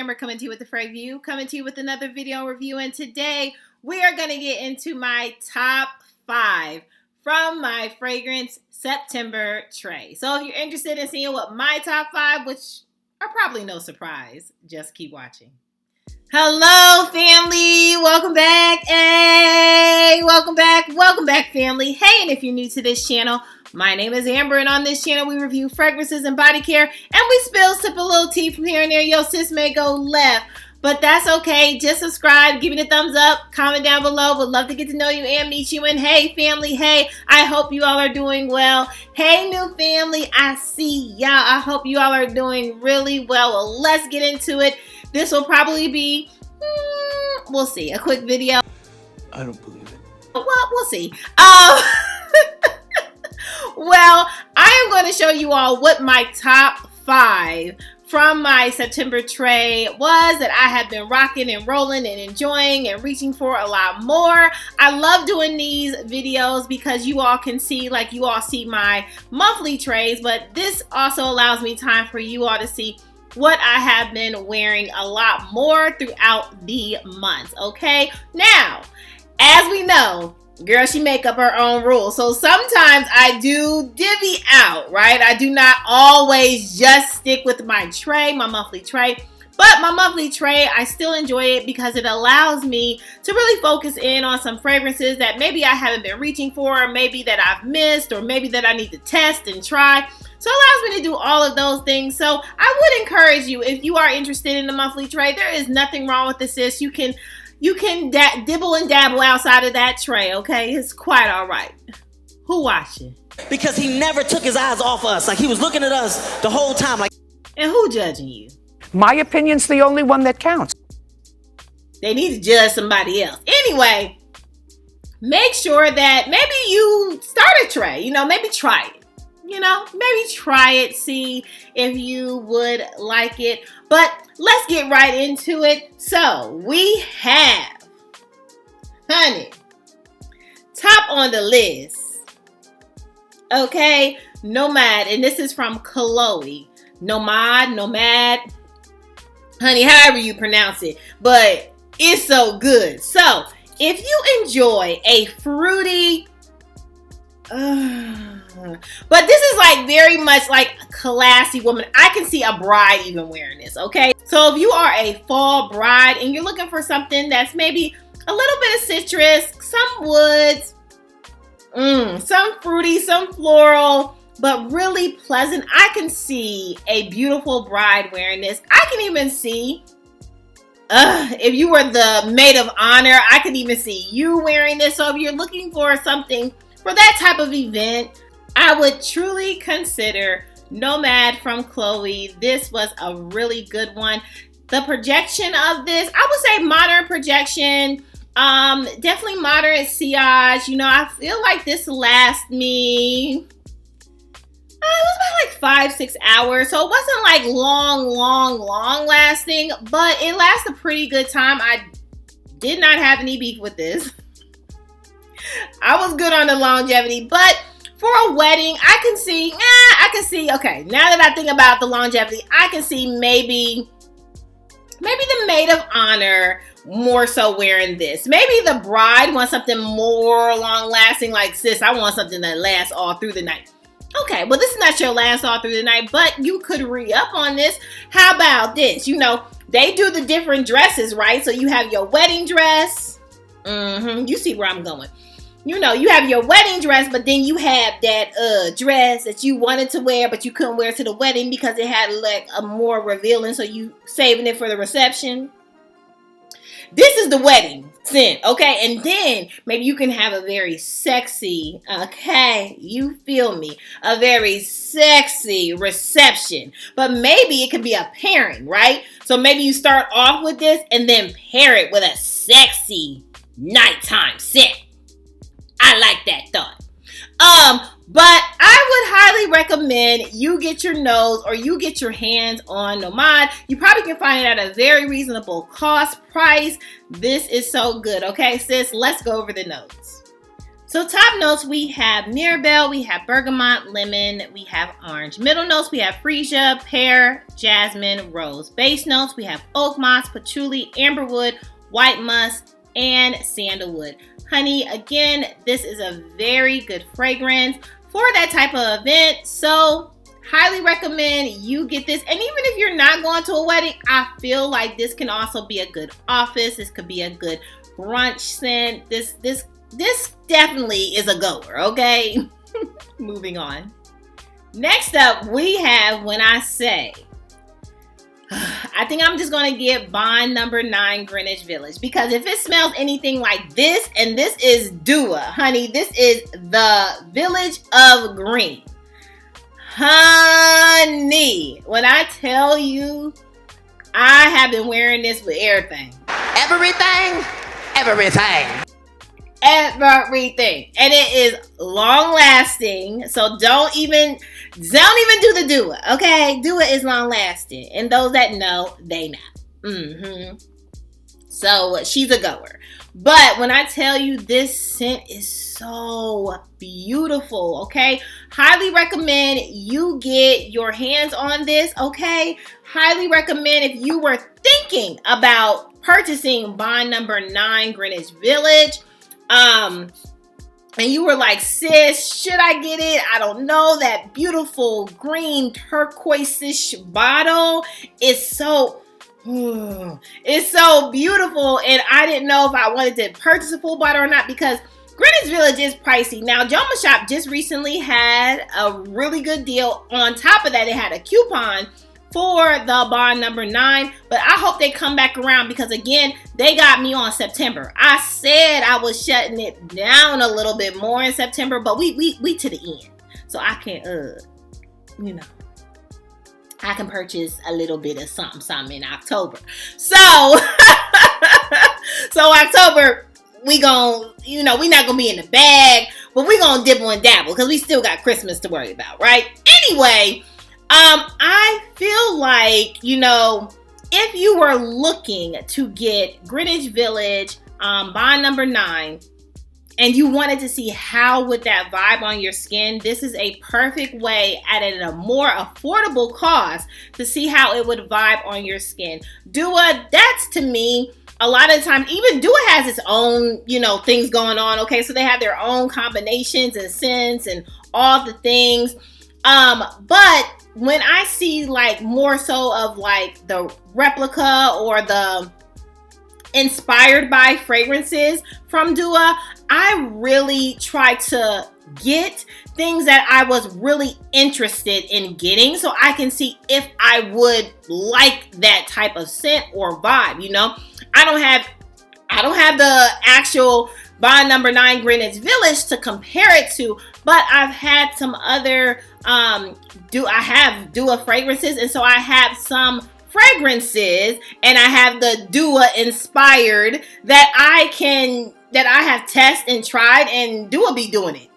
Amber coming to you with the FRAG View, coming to you with another video review, and today we are going to get into my top 5 from my fragrance September tray. So if you're interested in seeing what my top 5, which are probably no surprise, just keep watching. Hello family, welcome back. Hey, welcome back family. Hey, and if you're new to this channel, my name is Amber, and on this channel we review fragrances and body care, and we sip a little tea from here and there. Yo, sis may go left, but that's okay. Just subscribe, give me the thumbs up, comment down below. Would love to get to know you and meet you. And hey family, hey, I hope you all are doing well. Hey new family, I see y'all. I hope you all are doing really well. Well, let's get into it. This will probably be, we'll see, a quick video. I don't believe it. Well, we'll see. Well, I am going to show you all what my top 5 from my September tray was that I have been rocking and rolling and enjoying and reaching for a lot more. I love doing these videos because you all can see, like you all see my monthly trays, but this also allows me time for you all to see what I have been wearing a lot more throughout the months, okay? Now, as we know, girl, she make up her own rules. So sometimes I do divvy out, right? I do not always just stick with my tray, my monthly tray. But my monthly tray, I still enjoy it because it allows me to really focus in on some fragrances that maybe I haven't been reaching for, or maybe that I've missed, or maybe that I need to test and try. So it allows me to do all of those things. So I would encourage you, if you are interested in the monthly tray, there is nothing wrong with this, sis. You can dibble and dabble outside of that tray, okay? It's quite all right. Who watching? Because he never took his eyes off us. Like he was looking at us the whole time. Like, and who judging you? My opinion's the only one that counts. They need to judge somebody else. Anyway, make sure that maybe you start a tray. You know, maybe try it. You know, maybe try it, see if you would like it. But let's get right into it. So we have, honey, top on the list, okay, Nomade, and this is from Chloe. Nomade, honey, however you pronounce it, but it's so good. So if you enjoy a fruity, but this is like very much like a classy woman. I can see a bride even wearing this, okay? So if you are a fall bride and you're looking for something that's maybe a little bit of citrus, some woods, some fruity, some floral, but really pleasant, I can see a beautiful bride wearing this. I can even see, if you were the maid of honor, I could even see you wearing this. So if you're looking for something for that type of event, I would truly consider Nomade from Chloe. This was a really good one. The projection of this, I would say modern projection, definitely moderate sillage. You know, I feel like this lasts me, it was about like 5-6 hours. So it wasn't like long lasting, but it lasts a pretty good time. I did not have any beef with this. I was good on the longevity, but for a wedding, I can see, okay, now that I think about the longevity, I can see maybe the maid of honor more so wearing this. Maybe the bride wants something more long lasting, like, sis, I want something that lasts all through the night. Okay, well, this is not your last all through the night, but you could re-up on this. How about this? You know, they do the different dresses, right? So you have your wedding dress. You see where I'm going. You know, you have your wedding dress, but then you have that dress that you wanted to wear, but you couldn't wear to the wedding because it had like a more revealing, so you saving it for the reception. This is the wedding scent, okay? And then maybe you can have a very sexy, okay, you feel me, a very sexy reception. But maybe it could be a pairing, right? So maybe you start off with this and then pair it with a sexy nighttime scent. I like that thought. But I would highly recommend you get your nose or you get your hands on Nomade. You probably can find it at a very reasonable cost price. This is so good. Okay, sis, let's go over the notes. So top notes, we have Mirabelle, we have bergamot, lemon, we have orange. Middle notes, we have freesia, pear, jasmine, rose. Base notes, we have oak moss, patchouli, amberwood, white musk, and sandalwood. Honey, again, this is a very good fragrance for that type of event. So highly recommend you get this. And even if you're not going to a wedding, I feel like this can also be a good office. This could be a good brunch scent. This definitely is a goer, okay? Moving on. Next up, we have When I Say. I think I'm just going to get Bond number 9 Greenwich Village, because if it smells anything like this, and this is Dua, honey, this is the Village of Green. Honey, when I tell you, I have been wearing this with everything. Everything. And it is long lasting, so don't even do the Dua, okay? Dua is long lasting, and those that know, they know. So she's a goer. But when I tell you, this scent is so beautiful, okay? Highly recommend you get your hands on this, okay? Highly recommend if you were thinking about purchasing Bond number 9 Greenwich Village, and you were like, sis, should I get it? I don't know. That beautiful green turquoise-ish bottle is so... it's so beautiful, and I didn't know if I wanted to purchase a full bottle or not, because Greenwich Village is pricey. Now, Joma Shop just recently had a really good deal. On top of that, it had a coupon for the Bond number 9, but I hope they come back around, because again, they got me on September. I said I was shutting it down a little bit more in September, but we to the end, so I can I can purchase a little bit of something in October. So October, we not gonna be in the bag, but we gonna dibble and dabble, because we still got Christmas to worry about, right? Anyway, I feel like, if you were looking to get Greenwich Village Bond number 9, and you wanted to see how would that vibe on your skin, this is a perfect way at a more affordable cost to see how it would vibe on your skin. Dua, that's to me, a lot of times, even Dua has its own, things going on, okay? So they have their own combinations and scents and all the things. But when I see like more so of like the replica or the inspired by fragrances from Dua, I really try to get things that I was really interested in getting, so I can see if I would like that type of scent or vibe. I don't have the actual Bond number 9 Greenwich Village to compare it to, but I've had some other I have Dua fragrances, and so I have some fragrances, and I have the Dua inspired that I have tested and tried, and Dua be doing it.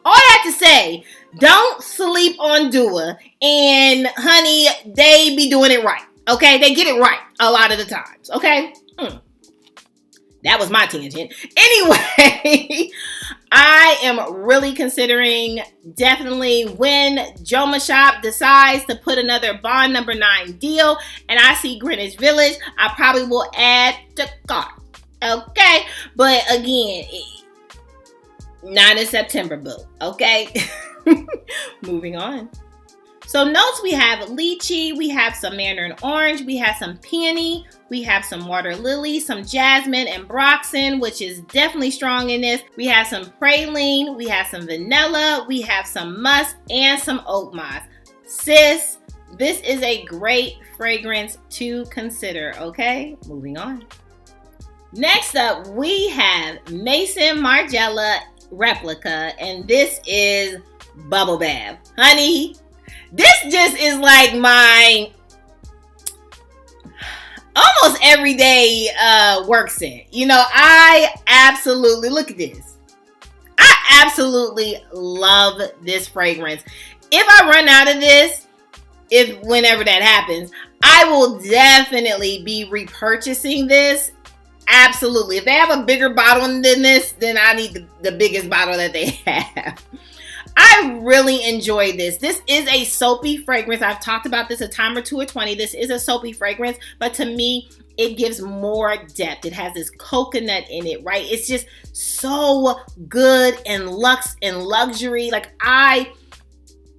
All I have to say, don't sleep on Dua, and honey, they be doing it right, okay? They get it right a lot of the times, okay? That was my tangent. Anyway, I am really considering, definitely, when Joma Shop decides to put another Bond number 9 deal and I see Greenwich Village, I probably will add to cart. Okay? But again, not in September, boo. Okay? Moving on. So notes, we have lychee, we have some mandarin orange, we have some peony, we have some water lily, some jasmine and broxin, which is definitely strong in this. We have some praline, we have some vanilla, we have some musk, and some oak moss. Sis, this is a great fragrance to consider, okay? Moving on. Next up, we have Maison Margiela Replica, and this is Bubble Bath. Honey, this just is like my almost everyday work scent. I absolutely, look at this. I absolutely love this fragrance. If I run out of this, whenever that happens, I will definitely be repurchasing this Absolutely. If they have a bigger bottle than this, then I need the biggest bottle that they have. I really enjoy this. This is a soapy fragrance. I've talked about this a time or 2 or 20. This is a soapy fragrance, but to me, it gives more depth. It has this coconut in it, right? It's just so good and luxe and luxury. Like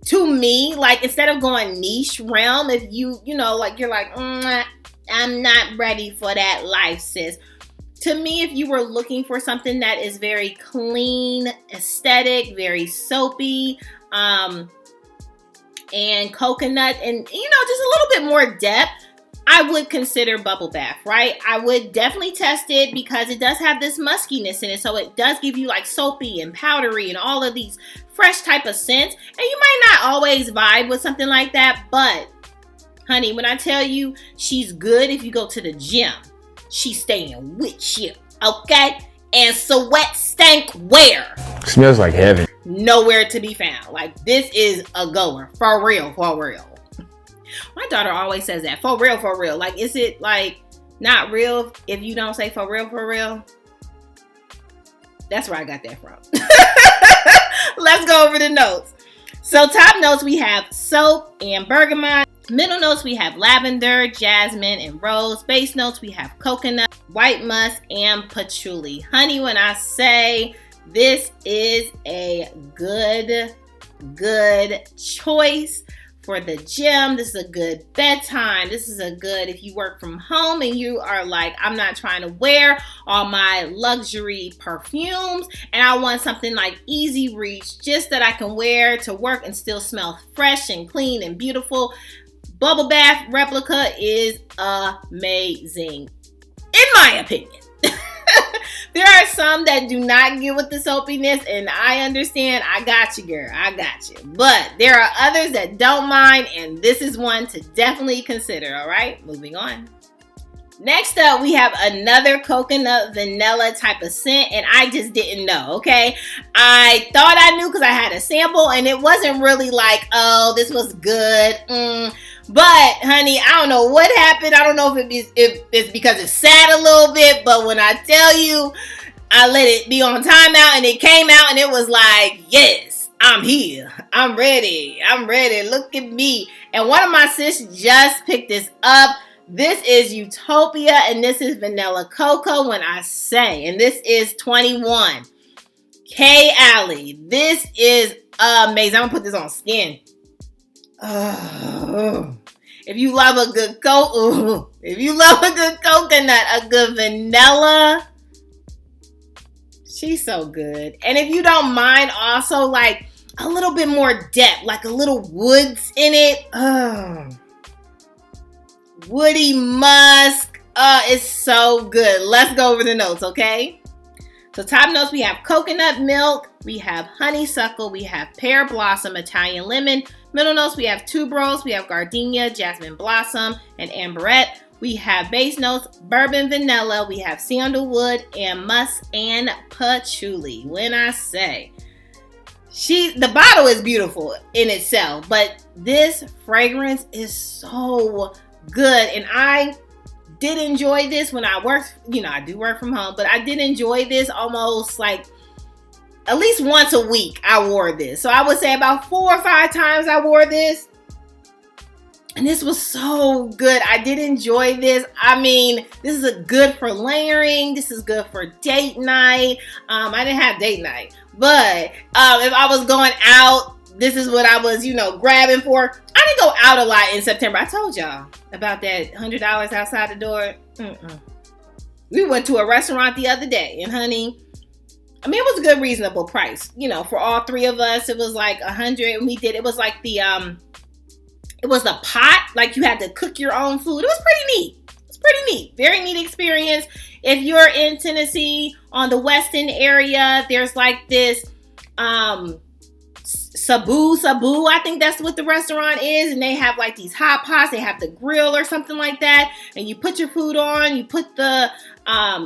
to me, like instead of going niche realm, if you know, like you're like, I'm not ready for that life, sis. To me, if you were looking for something that is very clean, aesthetic, very soapy, and coconut, and just a little bit more depth, I would consider Bubble Bath, right? I would definitely test it because it does have this muskiness in it. So it does give you like soapy and powdery and all of these fresh type of scents. And you might not always vibe with something like that, but honey, when I tell you she's good if you go to the gym, she's staying with you, okay? And sweat stank where? Smells like heaven. Nowhere to be found. Like, this is a goer. For real, for real. My daughter always says that. For real, for real. Like, is it, like, not real if you don't say for real, for real? That's where I got that from. Let's go over the notes. So, top notes, we have soap and bergamot. Middle notes, we have lavender, jasmine, and rose. Base notes, we have coconut, white musk, and patchouli. Honey, when I say this is a good choice for the gym. This is a good bedtime. This is a good if you work from home and you are like, I'm not trying to wear all my luxury perfumes and I want something like easy reach, just that I can wear to work and still smell fresh and clean and beautiful. Bubble Bath Replica is amazing, in my opinion. There are some that do not get with the soapiness, and I understand. I got you, girl. I got you. But there are others that don't mind, and this is one to definitely consider, all right? Moving on. Next up, we have another coconut vanilla type of scent, and I just didn't know, okay? I thought I knew because I had a sample, and it wasn't really like, oh, this was good. But, honey, I don't know what happened. I don't know if it's because it sat a little bit, but when I tell you, I let it be on timeout, and it came out, and it was like, yes, I'm here. I'm ready. I'm ready. Look at me. And one of my sis just picked this up. This is Utopia, and this is Vanilla Coco when I say, and this is 21. Kayali. This is amazing. I'm going to put this on skin. If you love a good if you love a good coconut, a good vanilla, she's so good. And if you don't mind also like a little bit more depth, like a little woods in it. Woody musk. It's so good. Let's go over the notes, okay? So top notes, we have coconut milk, we have honeysuckle, we have pear blossom, Italian lemon. Middle notes, we have tuberose, we have gardenia, jasmine blossom, and amberette. We have base notes, bourbon vanilla, we have sandalwood, and musk and patchouli. When I say, the bottle is beautiful in itself, but this fragrance is so good. And I did enjoy this when I worked, I do work from home, but I did enjoy this almost like at least once a week I wore this. So I would say about 4 or 5 times I wore this. And this was so good. I did enjoy this. I mean, this is good for layering. This is good for date night. I didn't have date night, but if I was going out, this is what I was, grabbing for. I didn't go out a lot in September. I told y'all about that $100 outside the door. We went to a restaurant the other day, and honey, I mean, it was a good, reasonable price. For all 3 of us, it was like $100. And it was like it was the pot. Like you had to cook your own food. It was pretty neat. It's pretty neat. Very neat experience. If you're in Tennessee on the Weston area, there's like this, Sabu, I think that's what the restaurant is, and they have like these hot pots. They have the grill or something like that, and you put your food on, you put the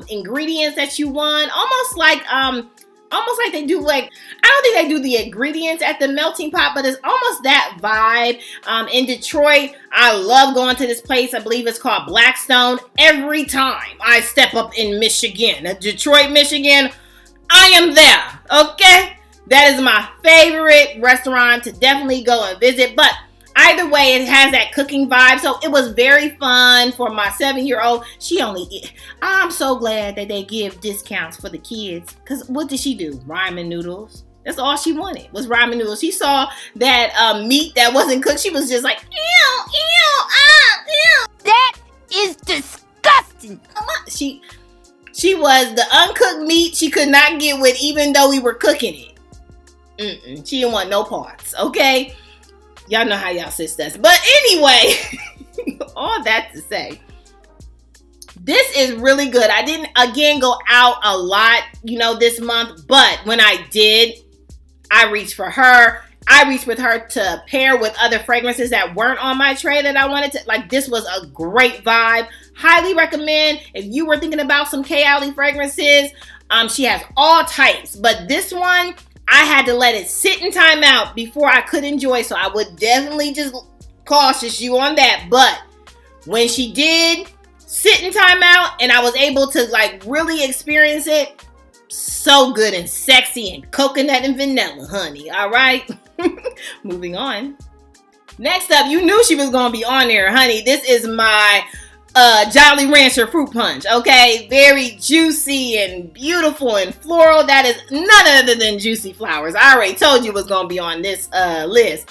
ingredients that you want, almost like almost like they do like, I don't think they do the ingredients at the melting pot, but it's almost that vibe. In Detroit, I love going to this place. I believe it's called Blackstone. Every time I step up in Michigan, Detroit, Michigan, I am there, okay? That is my favorite restaurant to definitely go and visit, but either way, it has that cooking vibe, so it was very fun for my 7-year-old. I'm so glad that they give discounts for the kids, because what did she do? Ramen noodles. That's all she wanted, was ramen noodles. She saw that meat that wasn't cooked. She was just like, ew, ew, ew. That is disgusting. She was the uncooked meat she could not get with, even though we were cooking it. She didn't want no parts, okay? Y'all know how y'all sis does. But anyway, all that to say, this is really good. I didn't, again, go out a lot, this month. But when I did, I reached for her. I reached with her to pair with other fragrances that weren't on my tray that I wanted to. Like, this was a great vibe. Highly recommend if you were thinking about some Kayali fragrances. She has all types. But this one, I had to let it sit in time out before I could enjoy. So I would definitely just cautious you on that. But when she did sit in time out and I was able to like really experience it, so good and sexy and coconut and vanilla, honey. All right. Moving on. Next up, you knew she was going to be on there, honey. This is my Jolly Rancher fruit punch, okay? Very juicy and beautiful and floral. That is none other than Juicy Flowers. I already told you it was going to be on this list.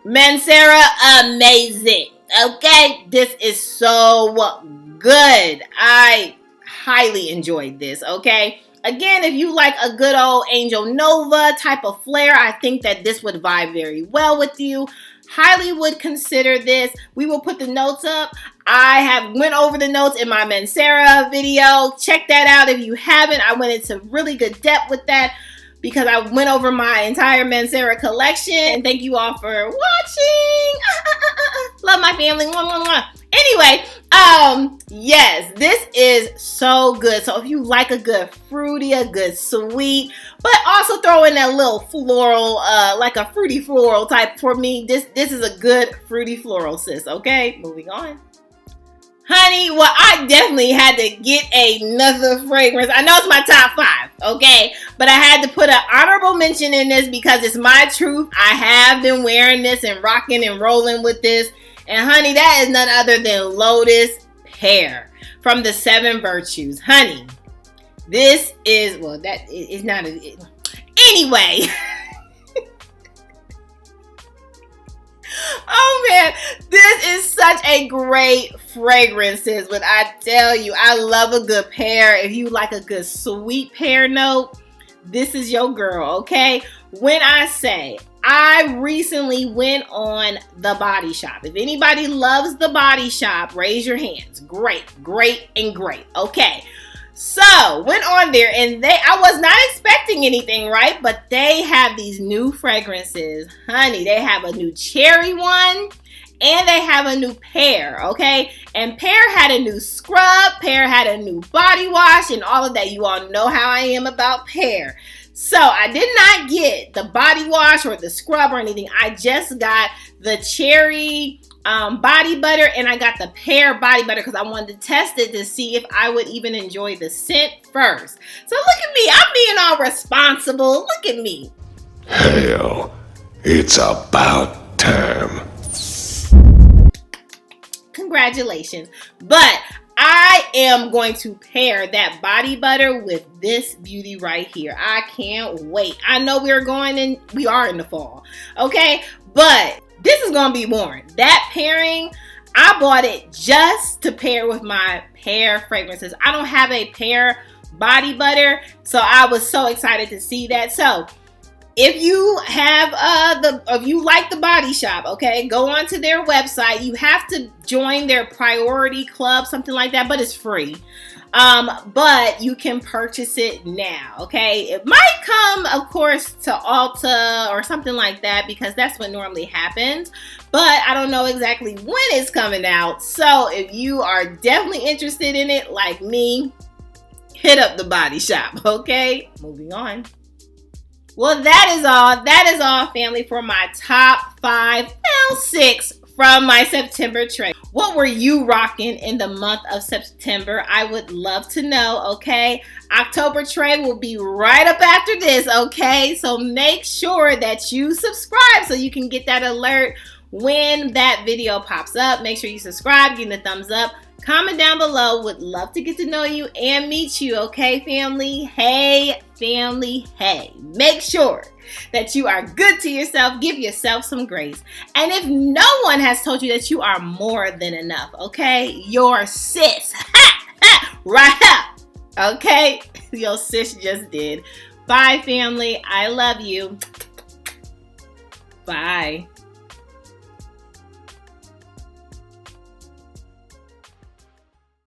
Mancera, amazing, okay? This is so good. I highly enjoyed this, okay? Again, if you like a good old Angel Nova type of flair, I think that this would vibe very well with you. Highly would consider this. We will put the notes up. I have went over the notes in my Mancera video. Check that out if you haven't. I went into really good depth with that because I went over my entire Mancera collection. And thank you all for watching. Love my family. Mwah, mwah, mwah. Anyway, yes, this is so good. So if you like a good fruity, a good sweet, but also throw in that little floral, like a fruity floral type for me, this is a good fruity floral, sis. Okay, moving on. Honey, well, I definitely had to get another fragrance. I know it's my top 5, okay? But I had to put an honorable mention in this because it's my truth. I have been wearing this and rocking and rolling with this. And honey, that is none other than Lotus Pear from the 7 Virtues. Honey, this is, well, that is not a, anyway. Oh man, this is such a great fragrance, sis. But I tell you, I love a good pear. If you like a good sweet pear note, this is your girl, okay? When I say, I recently went on The Body Shop. If anybody loves The Body Shop, raise your hands. Great, great, and great. Okay. So, went on there and I was not expecting anything, right? But they have these new fragrances. Honey, they have a new cherry one and they have a new pear, okay? And pear had a new scrub, pear had a new body wash and all of that. You all know how I am about pear. So I did not get the body wash or the scrub or anything. I just got the cherry body butter and I got the pear body butter because I wanted to test it to see if I would even enjoy the scent first. So look at me. I'm being all responsible. Look at me. Hell, it's about time. Congratulations. But I am going to pair that body butter with this beauty right here. I can't wait. I know we are in the fall, okay? But this is going to be worn. That pairing, I bought it just to pair with my pear fragrances. I don't have a pear body butter, so I was so excited to see that. So if you have if you like the Body Shop, okay, go onto their website. You have to join their priority club, something like that, but it's free. But you can purchase it now, okay? It might come, of course, to Ulta or something like that because that's what normally happens. But I don't know exactly when it's coming out. So if you are definitely interested in it, like me, hit up the body shop, okay? Moving on. Well, that is all. That is all, family, for my top 5, 6 from my September trade. What were you rocking in the month of September? I would love to know, okay? October trade will be right up after this, okay? So make sure that you subscribe so you can get that alert when that video pops up. Make sure you subscribe, give me the thumbs up. Comment down below. Would love to get to know you and meet you, okay, family? Hey, family, hey. Make sure that you are good to yourself. Give yourself some grace. And if no one has told you that you are more than enough, okay? Your sis, right up, okay? Your sis just did. Bye, family. I love you. Bye.